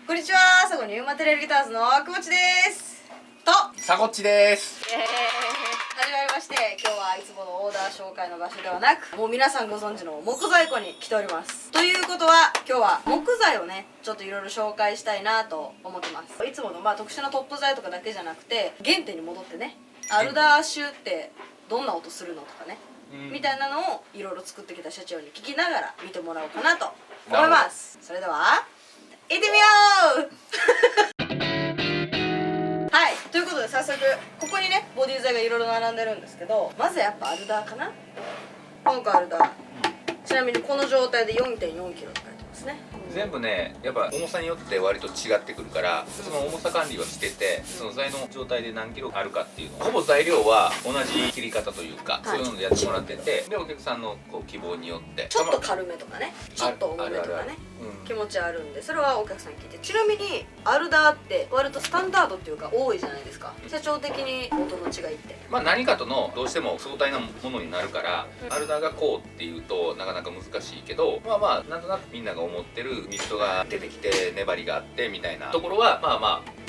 こんにちは、サゴニューマテリアルギターズのくもちですとさこっちです。始まりまして、今日はいつものオーダー紹介の場所ではなく、もう皆さんご存知の木材庫に来ております。ということは今日は木材をねちょっといろいろ紹介したいなと思ってます。いつもの特殊なトップ材とかだけじゃなくて、原点に戻ってね、アルダーシュってどんな音するのとかね、みたいなのをいろいろ作ってきた社長に聞きながら見てもらおうかなと思います。それでは行ってみようはい、ということで早速ここにねボディ材がいろいろ並んでるんですけど、まずやっぱアルダーかな。今回アルダー、ちなみにこの状態で 4.4 キロって書いてますね。全部ね、やっぱ重さによって割と違ってくるから、その重さ管理はしてて、その材の状態で何キロあるかっていうのを、ほぼ材料は同じ切り方というか、そういうのでやってもらってて、でお客さんのこう希望によってちょっと軽めとかね、ちょっと重めとかね、気持ちあるんで、それはお客さんに聞いて。ちなみにアルダーって割とスタンダードっていうか多いじゃないですか、社長的に音の違いって。何かとのどうしても相対なものになるから、アルダーがこうっていうとなかなか難しいけど、なんとなくみんなが思ってるミストが出てきて粘りがあってみたいなところは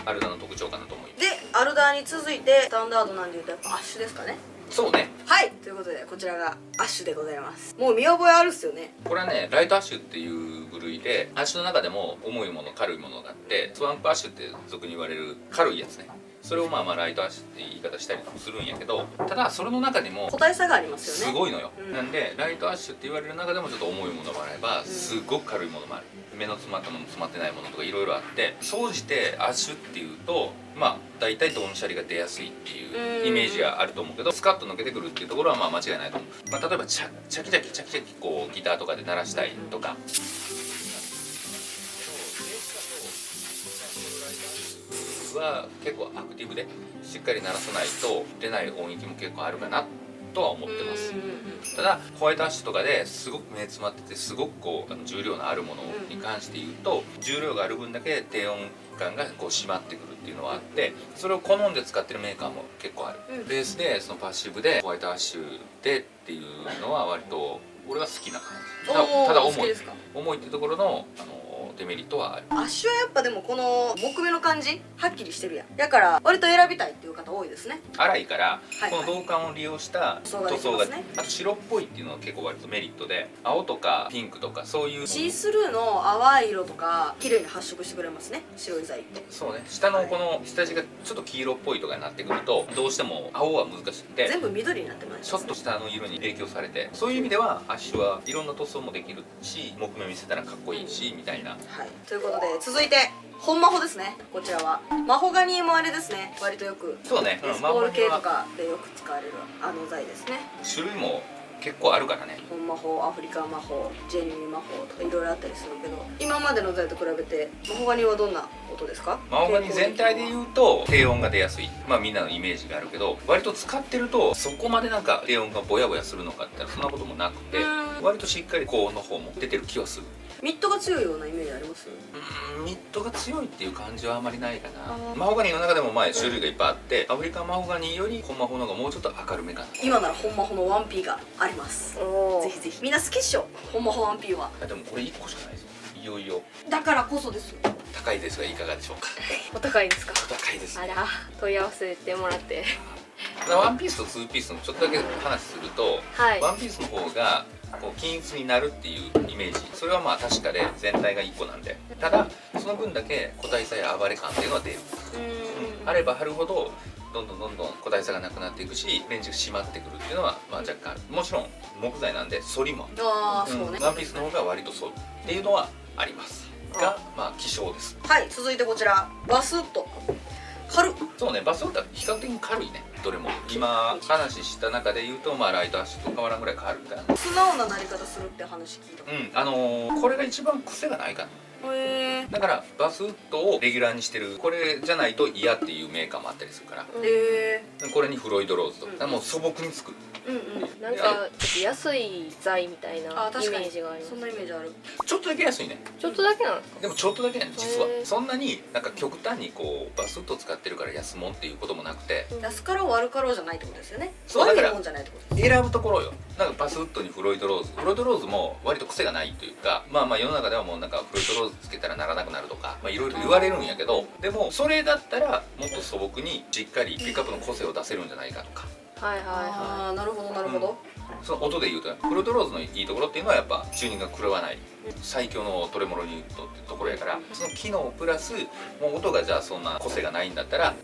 アルダーの特徴かなと思います。でアルダーに続いてスタンダードなんでいうとやっぱアッシュですかね。そうね。はい、ということでこちらがアッシュでございます。もう見覚えあるっすよね。これはね、ライトアッシュっていう部類で、アッシュの中でも重いもの軽いものがあって、スワンプアッシュって俗に言われる軽いやつね、それをライトアッシュって言い方したりもするんやけど、ただそれの中にも個体差がありますよね。すごいのよ、なんでライトアッシュって言われる中でもちょっと重いものもあれば、すごく軽いものもある、目の詰まったもの詰まってないものとかいろいろあって、総じてアッシュっていうと大体ドンシャリが出やすいっていうイメージがあると思うけど、スカッと抜けてくるっていうところは間違いないと思う。例えばチャキチャキこうギターとかで鳴らしたいとか、は結構アクティブでしっかり鳴らさないと出ない音域も結構あるかなとは思ってます。ただホワイトアッシュとかですごく目詰まってて、すごくこう重量のあるものに関して言うと、重量がある分だけ低音感がこう締まってくるっていうのはあって、それを好んで使ってるメーカーも結構ある。ベースでそのパッシブでホワイトアッシュでっていうのは割と俺は好きな感じ。ただ重いっていうところのデメリットはある。アッシュはやっぱでもこの木目の感じはっきりしてるやん。だから割と選びたいっていう方多いですね。粗いから、この銅管を利用した塗装が、ね、あと白っぽいっていうのは結構割とメリットで、青とかピンクとかそういうシースルーの淡い色とか綺麗に発色してくれますね、白い材って。そうね、下のこの下地がちょっと黄色っぽいとかになってくると、どうしても青は難しくて全部緑になってますね。ちょっと下の色に影響されて、そういう意味ではアッシュはいろんな塗装もできるし、木目見せたらかっこいいしみたいな。はい、ということで続いて本マホですね。こちらはマホガニーもあれですね、割とよくそうね、エスポール系とかでよく使われる材ですね。種類も結構あるからね。本マホ、アフリカンマホ、ジェニーマホとかいろいろあったりするけど、今までの材と比べてマホガニーはどんな音ですか？マホガニー全体で言うと低音が出やすい、みんなのイメージがあるけど、割と使ってるとそこまでなんか低音がボヤボヤするのかって言ったらそんなこともなくて、割としっかり高音の方も出てる気はする。ミッドが強いようなイメージあります？ミッドが強いっていう感じはあまりないかな。マホガニーの中でも種類がいっぱいあって、アフリカンマホガニーより本マホの方がもうちょっと明るめかな。今なら本マホの 1P があります。ぜひぜひみんな好きっしょ、本マホ 1P は。でもこれ1個しかないぞ、いよいよ。だからこそですよ。高いですがいかがでしょうか？お高いですか？お高いです。あら、問い合わせてもらって。ワンピースとツーピースのちょっとだけ話すると、ワンピースの方がこう均一になるっていうイメージ、それは確かで全体が1個なんで、ただその分だけ個体差や暴れ感っていうのは出る。あればあるほどどんどん個体差がなくなっていくし、レンジが締まってくるっていうのは若干ある。もちろん木材なんで反りもそうね、ワンピースの方が割と反るっていうのはありますが、希少です。はい、続いてこちらバスッと軽っ。そうね、バスウォーター比較的に軽いね、どれも。今話した中で言うとライトアッシュと変わらんぐらい軽いかな。素直ななり方するって話聞いた。これが一番癖がないかな。だからバスウッドをレギュラーにしてる、これじゃないと嫌っていうメーカーもあったりするから、これにフロイドローズとか、もう素朴に作る。なんかちょっと安い材みたいなイメージがあります。そんなイメージある。ちょっとだけ安いね。ちょっとだけなんですか？でもちょっとだけやね、実は。そんなになんか極端にこうバスウッド使ってるから安もんっていうこともなくて、安かろう悪かろうじゃないってことですよね。そうだから悪いもんじゃないってこと。選ぶところよ。なんかバスウッドにフロイドローズも割と癖がないというか、世の中ではもうなんかフロイドローズつけたらならなくなるとかいろいろ言われるんやけど、でもそれだったらもっと素朴にしっかりピックアップの個性を出せるんじゃないかとか。はいはいはああなるほどなるほど、その音で言うとフルートローズのいいところっていうのはやっぱチューニングが狂わない最強のトレモロユニットってところやから、その機能プラスもう音がじゃあそんな個性がないんだったらもう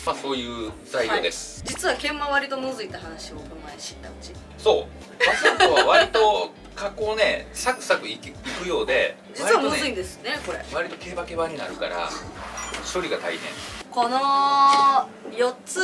まあそういう材料です、はい、実は研磨割とむずいって話をこの前知ったうち。そうバスンコは割と加工ねサクサクいくようで実はむずいんですねこれ。割とケバケバになるから処理が大変。この4つ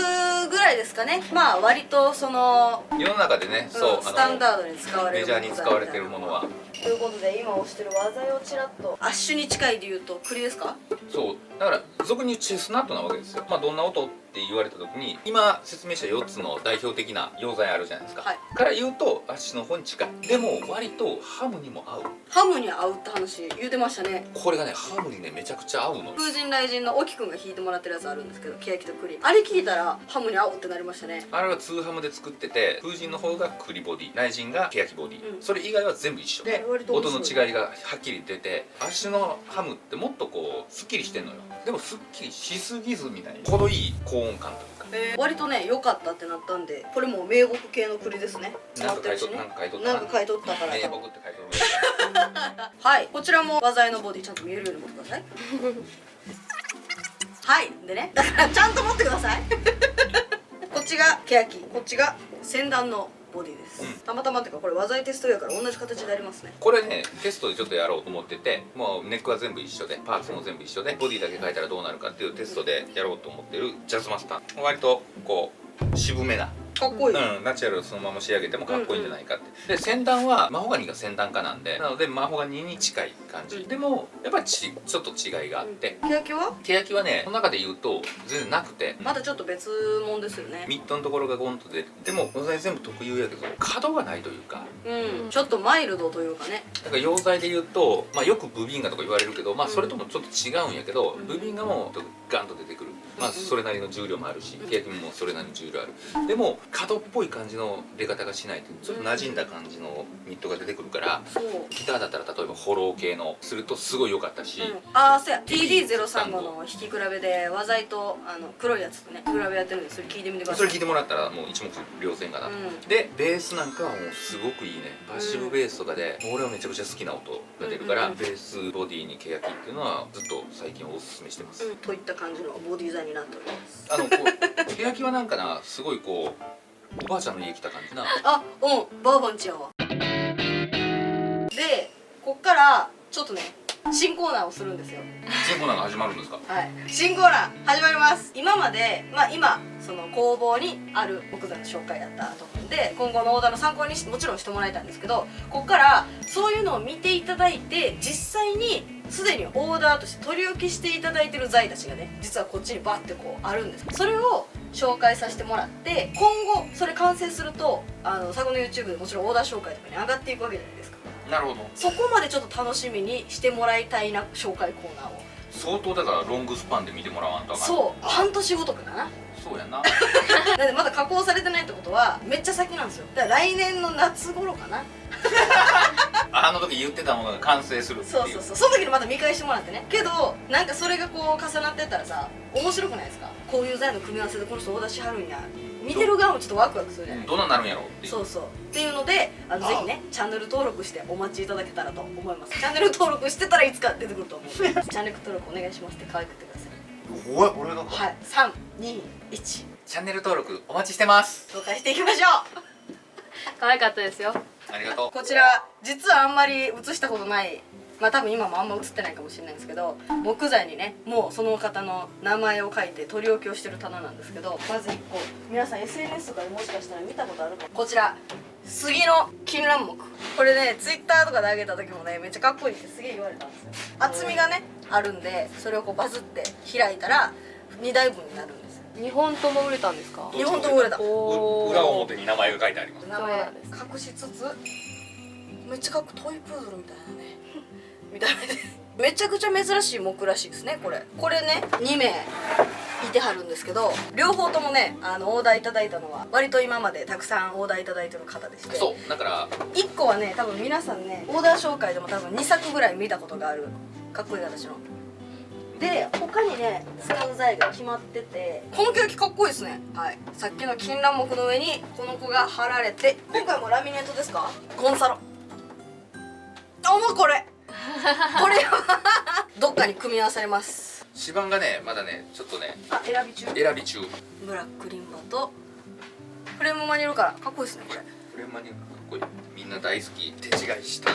ぐらいですかね。まあ割とその世の中でね、そうスタンダードに使われるメジャーに使われてるものはということで今押してる技をちらっとアッシュに近いで言うと栗ですか。そうだから俗に言うチェスナットなわけですよ。まあどんな音って言われた時に今説明した4つの代表的な溶剤あるじゃないですか、はい、から言うとアッシュの方に近い。でも割とハムにも合う。ハムに合うって話言うてましたね。これがねハムにねめちゃくちゃ合うの。風神雷神の沖くんが弾いてもらってるやつあるんですけど、欅と栗あれ聞いたらハムに合うってなりましたね。あれは2ハムで作ってて、風神の方が栗ボディ、雷神が欅ボディ、それ以外は全部一緒で音の違いがはっきり出て、アッシュのハムってもっとこうすっきりしてんのよ。でもすっきりしすぎずみたいな程いい高音感というか、割とね良かったってなったんで、これも名国系の栗ですね。なんか買い取ったから名国って書いとるはい、こちらも話題のボディちゃんと見えるように持ってくださいはいでね、だからちゃんと持ってくださいこっちが欅、こっちが先端のボディです、たまたまっていうかこれ話題テストやから同じ形でありますね。これねテストでちょっとやろうと思ってて、もうネックは全部一緒でパーツも全部一緒でボディだけ変えたらどうなるかっていうテストでやろうと思ってるジャズマスター。割とこう渋めなかっこいい、ナチュラルそのまま仕上げてもかっこいいんじゃないかって、で先端はマホガニが先端化なんで、なのでマホガニに近い感じ、でもやっぱりちょっと違いがあって、欅はねこの中で言うと全然なくて、またちょっと別物ですよね。ミットのところがゴンと出て、でも溶剤全部特有やけど角がないというか、ちょっとマイルドというかね。だから溶剤で言うと、まあ、よくブビンガとか言われるけど、まあ、それともちょっと違うんやけど、ブビンガもガンと出てくる、まあ、それなりの重量もあるし、欅もそれなりの重量ある。でも角っぽい感じの出方がしないとちょっと馴染んだ感じのミットが出てくるから、ギターだったら例えばフォロー系のするとすごい良かったし、ああそうや TD035 の弾き比べで和材と黒いやつとね比べやってるんで、それ聞いてみてください。それ聞いてもらったらもう一目瞭然かなと、でベースなんかはもうすごくいいね。パッシブベースとかで俺はめちゃくちゃ好きな音が出るから、ベースボディに欅っていうのはずっと最近おすすめしてます、といった感じのボディ材になっております。こう欅はなんかなすごいこうおばあちゃんの家来た感じな。あ、バーバンちやわ。で、こっからちょっとね新コーナーをするんですよ。新コーナーが始まるんですか。はい、新コーナー始まります。今まで今その工房にある木材の紹介やったと思うんで、今後のオーダーの参考にもちろんしてもらいたいんですけど、こっからそういうのを見ていただいて実際にすでにオーダーとして取り置きしていただいてる材たちがね実はこっちにバッてこうあるんです。それを紹介させてもらって、今後それ完成すると佐古の YouTube でもちろんオーダー紹介とかに上がっていくわけじゃないですか。なるほど。そこまでちょっと楽しみにしてもらいたいな紹介コーナーを。相当だからロングスパンで見てもらわんとあかん。そう半年ごとかな。そうやななんでまだ加工されてないってことはめっちゃ先なんですよ。だから来年の夏頃かなあの時言ってたものが完成するっていう。そうその時にまた見返してもらってね。けどなんかそれがこう重なってったらさ面白くないですか。こういう材の組み合わせでこの人オーダーしはるんや、見てる側もちょっとワクワクするじゃないですか。どんななるんやろうっていう。そうっていうのでぜひねチャンネル登録してお待ちいただけたらと思います。チャンネル登録してたらいつか出てくると思うのでチャンネル登録お願いしますって可愛くってください。俺がはい、3、2、1チャンネル登録お待ちしてます。紹介していきましょう。可愛かったですよ。ありがとう。こちら実はあんまり映したことない、まあ多分今もあんま映ってないかもしれないんですけど、木材にねもうその方の名前を書いて取り置きをしてる棚なんですけど、まず1個皆さん SNS とかでもしかしたら見たことあるかも。こちら杉の金蘭木。これね Twitter とかで上げた時もねめっちゃかっこいいってすげえ言われたんですよ。厚みがねあるんで、それをこうバズって開いたら2台分になるんですよ。2本とも売れたんですか。2本とも売れた。裏表に名前が書いてあります。名前隠しつつめっちゃかっこトイプードルみたいなね見た目でめちゃくちゃ珍しい木らしいですね。これね2名いてはるんですけど、両方ともねオーダーいただいたのは割と今までたくさんオーダーいただいてる方でして、そうだから1個はね多分皆さんねオーダー紹介でも多分2作ぐらい見たことがあるかっこいい形ので、他にね使う材が決まってて、このケーキかっこいいですね。はい、さっきの金蘭木の上にこの子が貼られて、今回もラミネートですか、ゴンサロ、もうこれはどっかに組み合わされます。指板がねまだねちょっとね選び中。選び中。ブラックリンバとフレームマニュアルからかっこいいですね。これフレームマニュアルかっこいい。みんな大好き手違いした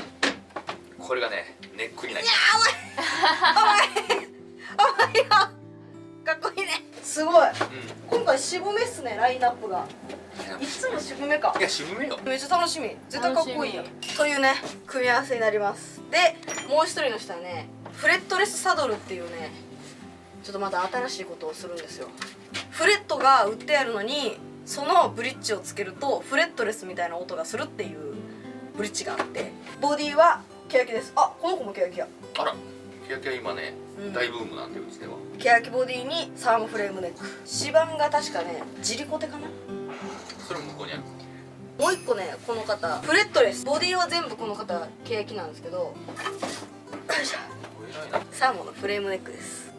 これがねネックになります。甘いよ、かっこいいね。すごい、今回渋めっすね、ラインナップが。いつも渋めか。いや渋めよ。めっちゃ楽しみ、絶対かっこいいやというね組み合わせになります。でもう一人の人はねフレットレスサドルっていうねちょっとまた新しいことをするんですよ。フレットが売ってあるのにそのブリッジをつけるとフレットレスみたいな音がするっていうブリッジがあって、ボディはケヤキです。あ、この子もケヤキや。あらケヤキは今ね、大ブームなんでうちでは。ケヤキボディにサーモフレームネック、指板が確かねジリコテかな。それも向こうにある。もう一個ねこの方フレットレス、ボディは全部この方ケヤキなんですけど、よいしょ、サーモのフレームネックです。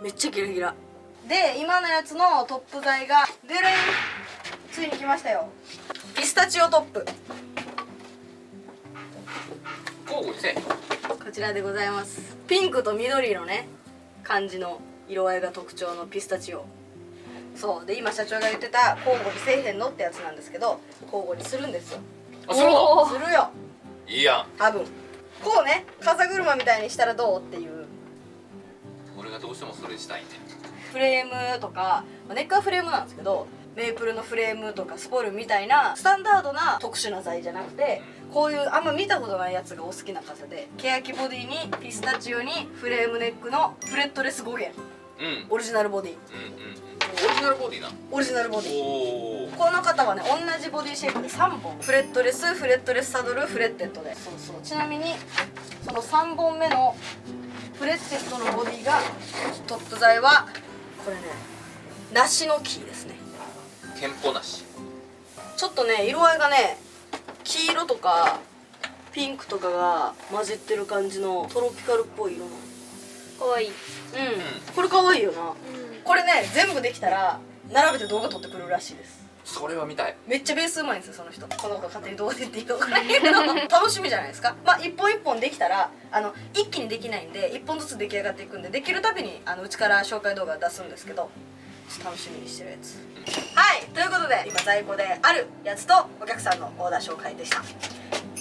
めっちゃギラギラで、今のやつのトップ材がデレン、ついに来ましたよ。ピスタチオトップ、交互にせえ。こちらでございます。ピンクと緑のね感じの色合いが特徴のピスタチオ。そうで、今社長が言ってた交互にせえへんのってやつなんですけど、交互にするんですよ。あ、するの？するよ、いいやん。多分こうね風車みたいにしたらどうっていう。俺がどうしてもそれしたいね。フレームとかネックはフレームなんですけど、メープルのフレームとかスポールみたいなスタンダードな特殊な材じゃなくて、こういうあんま見たことないやつがお好きな方で、ケヤキボディにピスタチオにフレームネックのフレットレス5弦、オリジナルボディ、オリジナルボディな。オリジナルボディ。おお。この方はね同じボディシェイプで3本、フレットレス、フレットレスサドル、フレッテッドで、そうそう。ちなみにその3本目のフレッテッドのボディがトップ材はこれね梨の木ですね。店舗なし。ちょっとね色合いがね黄色とかピンクとかが混じってる感じのトロピカルっぽい色の。かわいい。これかわいいよな。これね全部できたら並べて動画撮ってくるらしいです。それは見たい。めっちゃベースうまいんですよその人。この子勝手に動画でっていいのかないけど楽しみじゃないですか。まあ一本一本できたら一気にできないんで1本ずつ出来上がっていくんで、できるたびにうちから紹介動画出すんですけど、ちょっと楽しみにしてるやつ。はい、ということで今在庫であるやつとお客さんのオーダー紹介でした。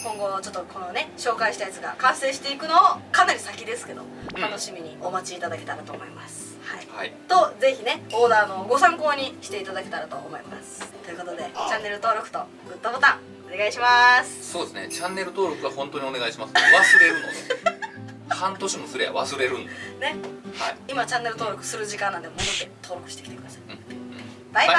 今後ちょっとこのね紹介したやつが完成していくのをかなり先ですけど楽しみにお待ちいただけたらと思います。はい、とぜひねオーダーのご参考にしていただけたらと思います。ということでチャンネル登録とグッドボタンお願いします。そうですね、チャンネル登録は本当にお願いします。忘れるので半年もすれば忘れるんでね。はい、今チャンネル登録する時間なんで戻って登録してきてください。バイバイ。